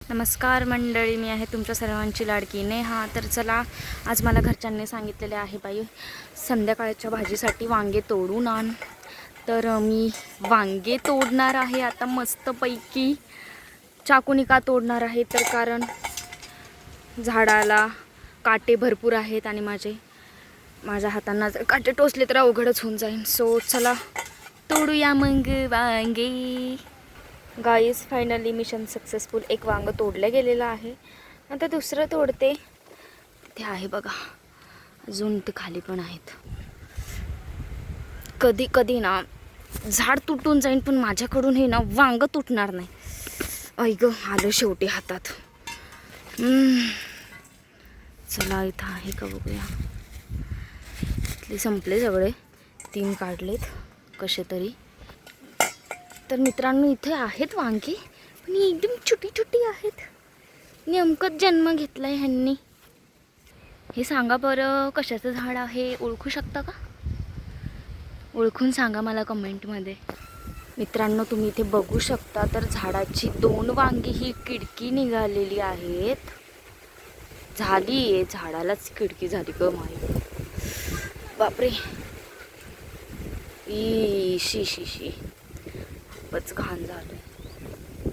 नमस्कार मंडळी, मी आहे तुमच्या सर्वांची लाडकी नेहा। तर चला, आज मला घरच्यांनी सांगितलेले आहे बाई संध्याकाळच्या भाजीसाठी वांगे तोडून आण। तर मी वांगे तोडणार आहे आता मस्तपैकी। चाकूनी का तोडणार आहे तर कारण झाडाला काटे भरपूर आहेत आणि माझ्या हातांना जर काटे टोचले तर अवघडच होऊन जाईल। सो चला तोडूया मग वांगे। गाईस, फायनली मिशन सक्सेसफुल। एक वांग तोडलं गेलेलं आहे, आता दुसरं तोडते। ते आहे बघा, अजून ते खाली पण आहेत। कधी कधी ना झाड तुटून जाईल, पण माझ्याकडून हे ना वांग तुटणार नाही। ऐक, आलं शेवटी हातात। चला, इथं आहे का बघूया। इथले संपले सगळे, 3 काढलेत कसे तरी। तर मित्रांनो, इथे आहेत वांगी, पण एकदम छोटी छोटी आहेत। नेमकंच जन्म घेतलाय ह्यांनी। हे सांगा बरं, कशाचं झाड आहे? ओळखू शकता का? ओळखून सांगा मला कमेंटमध्ये। मित्रांनो, तुम्ही इथे बघू शकता, तर झाडाची 2 वांगी ही किडकी निघालेली आहेत। झाली झाडालाच किडकी झाली ग माई, बापरे। शी शी शी, खूपच घाण झालं।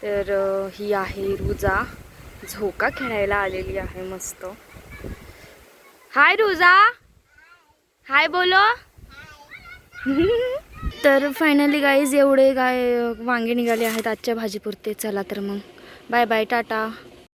तर ही आहे रुजा, झोका खेळायला आलेली आहे मस्त। हाय रुजा, हाय बोलो। तर फायनली गाईज, एवढे वांगे निघाले आहेत आजच्या भाजीपुरते। चला तर मग, बाय बाय, टाटा।